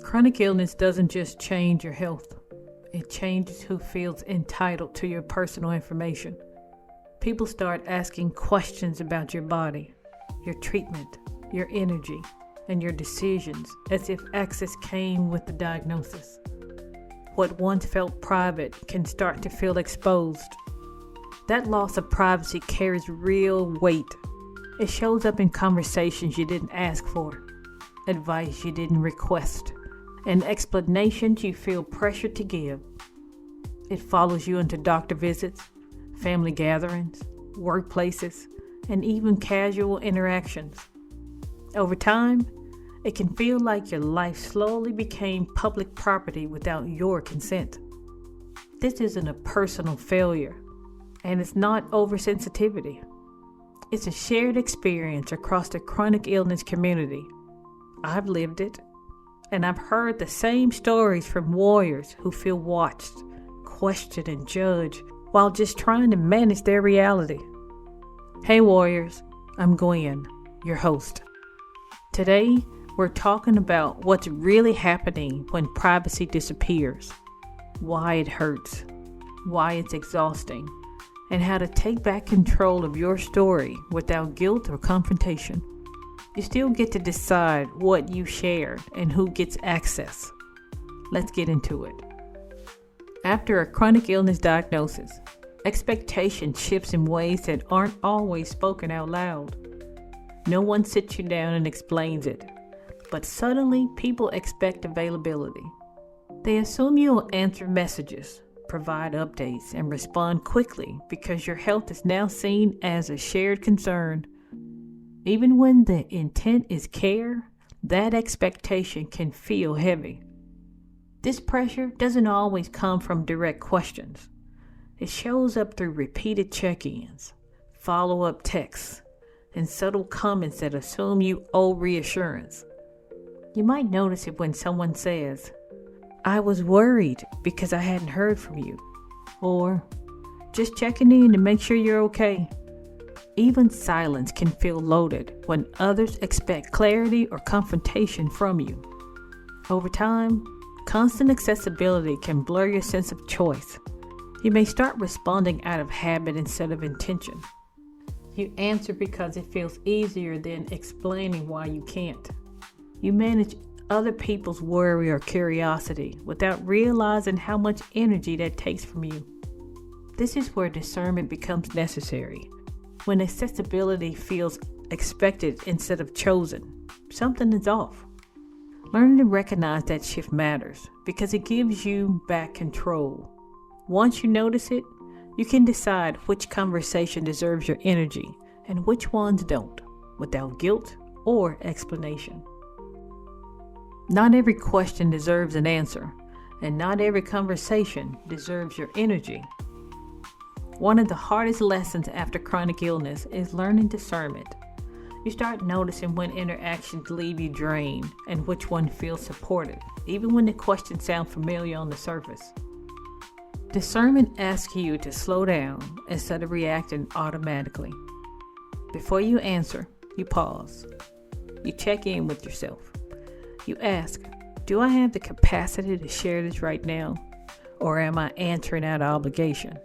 Chronic illness doesn't just change your health, it changes who feels entitled to your personal information. People start asking questions about your body, your treatment, your energy, and your decisions as if access came with the diagnosis. What once felt private can start to feel exposed. That loss of privacy carries real weight. It shows up in conversations you didn't ask for, advice you didn't request, and explanations you feel pressured to give. It follows you into doctor visits, family gatherings, workplaces, and even casual interactions. Over time, it can feel like your life slowly became public property without your consent. This isn't a personal failure, and it's not oversensitivity. It's a shared experience across the chronic illness community. I've lived it, and I've heard the same stories from warriors who feel watched, questioned, and judged while just trying to manage their reality. Hey warriors, I'm Gwen, your host. Today, we're talking about what's really happening when privacy disappears, why it hurts, why it's exhausting, and how to take back control of your story without guilt or confrontation. You still get to decide what you share and who gets access. Let's get into it. After a chronic illness diagnosis, expectation shifts in ways that aren't always spoken out loud. No one sits you down and explains it, but suddenly people expect availability. They assume you'll answer messages, provide updates, and respond quickly because your health is now seen as a shared concern. Even when the intent is care, that expectation can feel heavy. This pressure doesn't always come from direct questions. It shows up through repeated check-ins, follow-up texts, and subtle comments that assume you owe reassurance. You might notice it when someone says, "I was worried because I hadn't heard from you," or "just checking in to make sure you're okay." Even silence can feel loaded when others expect clarity or confrontation from you. Over time, constant accessibility can blur your sense of choice. You may start responding out of habit instead of intention. You answer because it feels easier than explaining why you can't. You manage other people's worry or curiosity without realizing how much energy that takes from you. This is where discernment becomes necessary. When accessibility feels expected instead of chosen, something is off. Learning to recognize that shift matters because it gives you back control. Once you notice it, you can decide which conversation deserves your energy and which ones don't, without guilt or explanation. Not every question deserves an answer, and not every conversation deserves your energy. One of the hardest lessons after chronic illness is learning discernment. You start noticing when interactions leave you drained and which one feels supported, even when the questions sound familiar on the surface. Discernment asks you to slow down instead of reacting automatically. Before you answer, you pause. You check in with yourself. You ask, do I have the capacity to share this right now? Or am I answering out of obligation?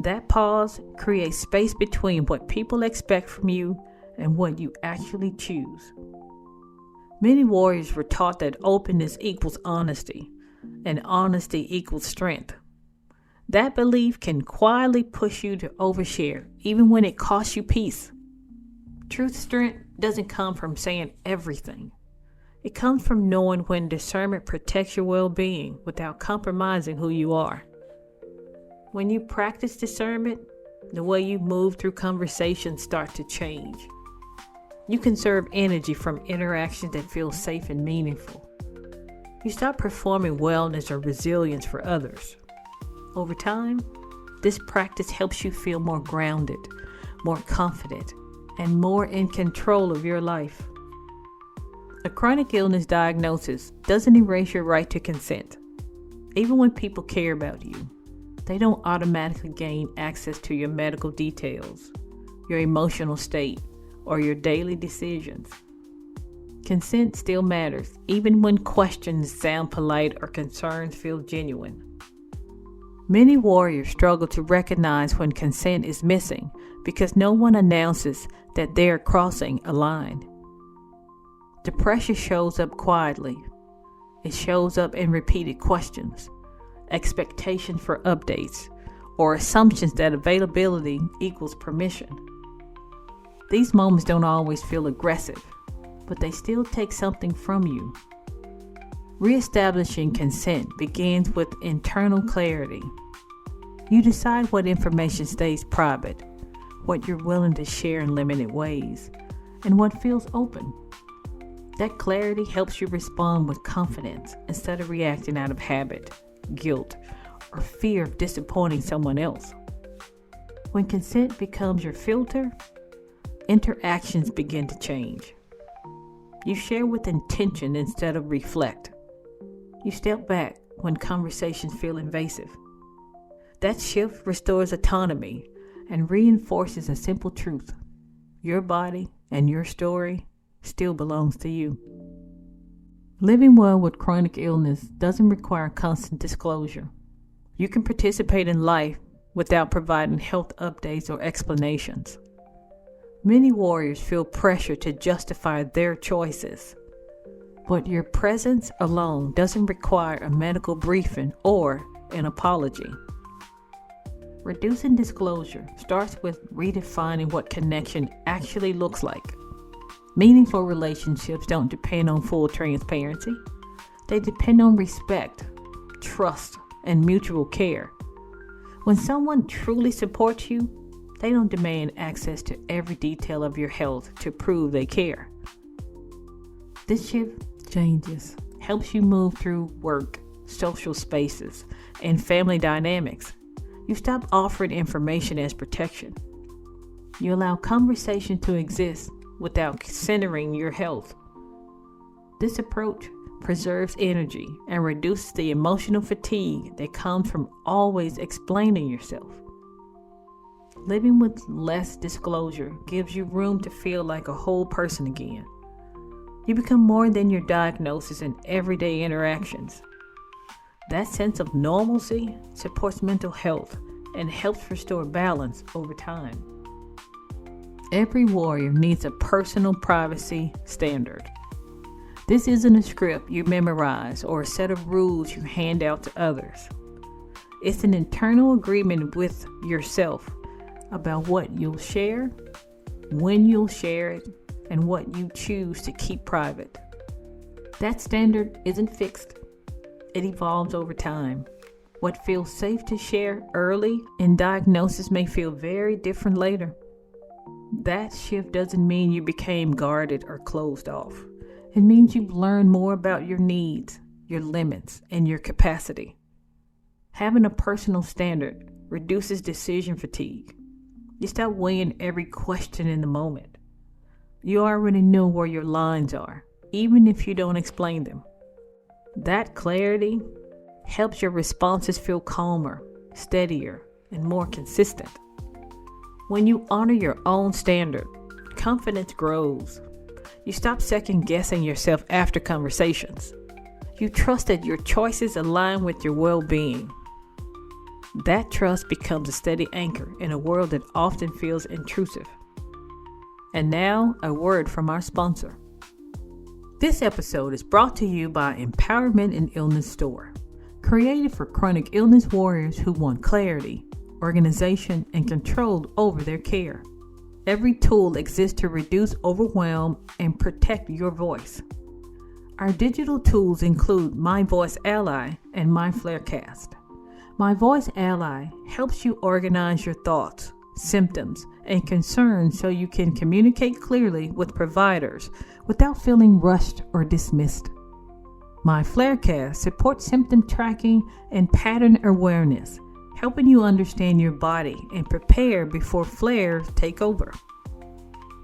That pause creates space between what people expect from you and what you actually choose. Many warriors were taught that openness equals honesty, and honesty equals strength. That belief can quietly push you to overshare, even when it costs you peace. True strength doesn't come from saying everything. It comes from knowing when discernment protects your well-being without compromising who you are. When you practice discernment, the way you move through conversations starts to change. You conserve energy from interactions that feel safe and meaningful. You stop performing wellness or resilience for others. Over time, this practice helps you feel more grounded, more confident, and more in control of your life. A chronic illness diagnosis doesn't erase your right to consent. Even when people care about you, they don't automatically gain access to your medical details, your emotional state, or your daily decisions. Consent still matters, even when questions sound polite or concerns feel genuine. Many warriors struggle to recognize when consent is missing because no one announces that they are crossing a line. The pressure shows up quietly. It shows up in repeated questions, expectations for updates, or assumptions that availability equals permission. These moments don't always feel aggressive, but they still take something from you. Reestablishing consent begins with internal clarity. You decide what information stays private, what you're willing to share in limited ways, and what feels open. That clarity helps you respond with confidence instead of reacting out of habit, guilt, or fear of disappointing someone else. When consent becomes your filter, interactions begin to change. You share with intention instead of reflect. You step back when conversations feel invasive. That shift restores autonomy and reinforces a simple truth. Your body and your story still belongs to you. Living well with chronic illness doesn't require constant disclosure. You can participate in life without providing health updates or explanations. Many warriors feel pressure to justify their choices, but your presence alone doesn't require a medical briefing or an apology. Reducing disclosure starts with redefining what connection actually looks like. Meaningful relationships don't depend on full transparency. They depend on respect, trust, and mutual care. When someone truly supports you, they don't demand access to every detail of your health to prove they care. This shift helps you move through work, social spaces, and family dynamics. You stop offering information as protection. You allow conversation to exist without centering your health. This approach preserves energy and reduces the emotional fatigue that comes from always explaining yourself. Living with less disclosure gives you room to feel like a whole person again. You become more than your diagnosis in everyday interactions. That sense of normalcy supports mental health and helps restore balance over time. Every warrior needs a personal privacy standard. This isn't a script you memorize or a set of rules you hand out to others. It's an internal agreement with yourself about what you'll share, when you'll share it, and what you choose to keep private. That standard isn't fixed. It evolves over time. What feels safe to share early in diagnosis may feel very different later. That shift doesn't mean you became guarded or closed off. It means you've learned more about your needs, your limits, and your capacity. Having a personal standard reduces decision fatigue. You stop weighing every question in the moment. You already know where your lines are, even if you don't explain them. That clarity helps your responses feel calmer, steadier, and more consistent. When you honor your own standard, confidence grows. You stop second-guessing yourself after conversations. You trust that your choices align with your well-being. That trust becomes a steady anchor in a world that often feels intrusive. And now, a word from our sponsor. This episode is brought to you by Empowerment and Illness Store, created for chronic illness warriors who want clarity, organization, and control over their care. Every tool exists to reduce overwhelm and protect your voice. Our digital tools include My Voice Ally and My Flarecast. My Voice Ally helps you organize your thoughts, symptoms, and concerns so you can communicate clearly with providers without feeling rushed or dismissed. My Flarecast supports symptom tracking and pattern awareness, helping you understand your body and prepare before flares take over.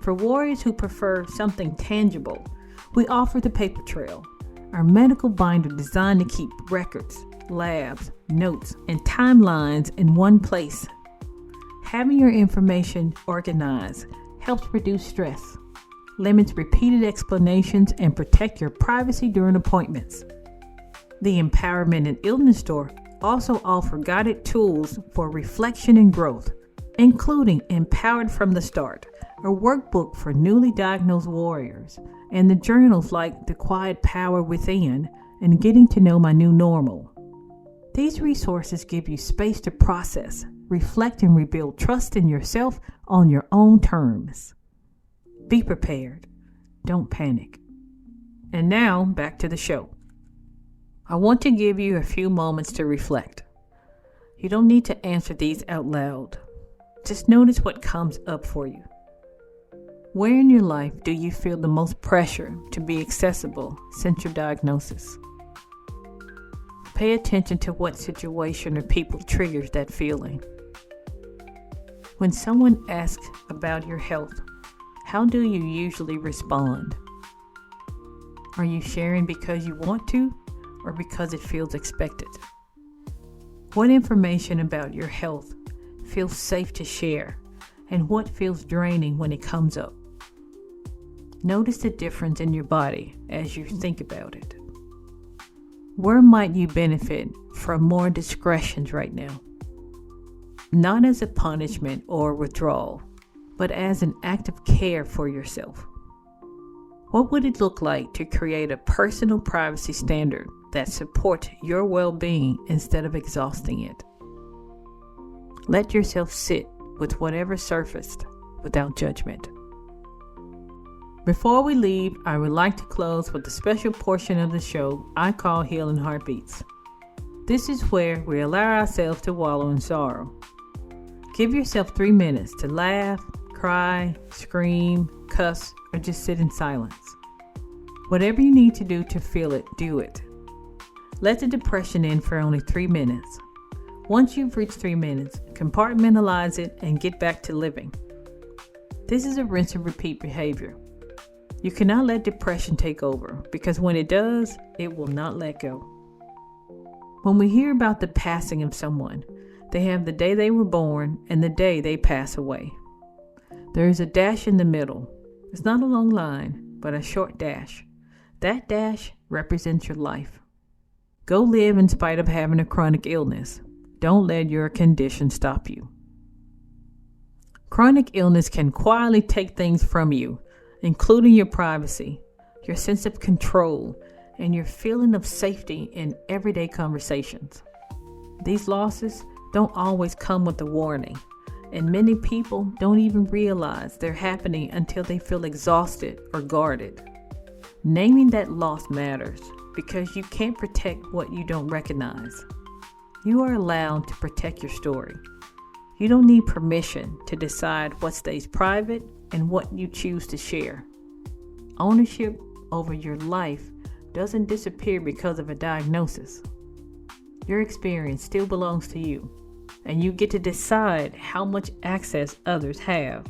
For warriors who prefer something tangible, we offer the Paper Trail, our medical binder designed to keep records, labs, notes, and timelines in one place. Having your information organized helps reduce stress, limits repeated explanations, and protect your privacy during appointments. The Empowerment and Illness Store also offers guided tools for reflection and growth, including Empowered from the Start, a workbook for newly diagnosed warriors, and the journals like The Quiet Power Within and Getting to Know My New Normal. These resources give you space to process, reflect, and rebuild trust in yourself on your own terms. Be prepared. Don't panic. And now, back to the show. I want to give you a few moments to reflect. You don't need to answer these out loud. Just notice what comes up for you. Where in your life do you feel the most pressure to be accessible since your diagnosis? Pay attention to what situation or people triggers that feeling. When someone asks about your health, how do you usually respond? Are you sharing because you want to or because it feels expected? What information about your health feels safe to share, and what feels draining when it comes up? Notice the difference in your body as you think about it. Where might you benefit from more discretions right now? Not as a punishment or withdrawal, but as an act of care for yourself. What would it look like to create a personal privacy standard that supports your well-being instead of exhausting it? Let yourself sit with whatever surfaced without judgment. Before we leave, I would like to close with a special portion of the show I call Healing Heartbeats. This is where we allow ourselves to wallow in sorrow. Give yourself 3 minutes to laugh, cry, scream, cuss, or just sit in silence. Whatever you need to do to feel it, do it. Let the depression in for only 3 minutes. Once you've reached 3 minutes, compartmentalize it and get back to living. This is a rinse and repeat behavior. You cannot let depression take over, because when it does, it will not let go. When we hear about the passing of someone, they have the day they were born and the day they pass away. There is a dash in the middle. It's not a long line, but a short dash. That dash represents your life. Go live in spite of having a chronic illness. Don't let your condition stop you. Chronic illness can quietly take things from you, including your privacy, your sense of control, and your feeling of safety in everyday conversations. These losses don't always come with a warning, and many people don't even realize they're happening until they feel exhausted or guarded. Naming that loss matters, because you can't protect what you don't recognize. You are allowed to protect your story. You don't need permission to decide what stays private and what you choose to share. Ownership over your life doesn't disappear because of a diagnosis. Your experience still belongs to you, and you get to decide how much access others have.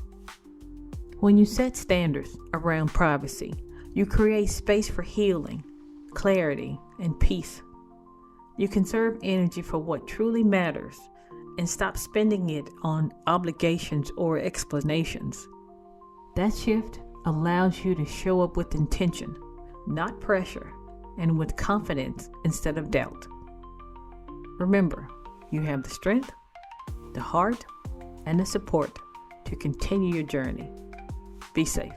When you set standards around privacy, you create space for healing, clarity, and peace. You conserve energy for what truly matters and stop spending it on obligations or explanations. That shift allows you to show up with intention, not pressure, and with confidence instead of doubt. Remember, you have the strength, the heart, and the support to continue your journey. Be safe.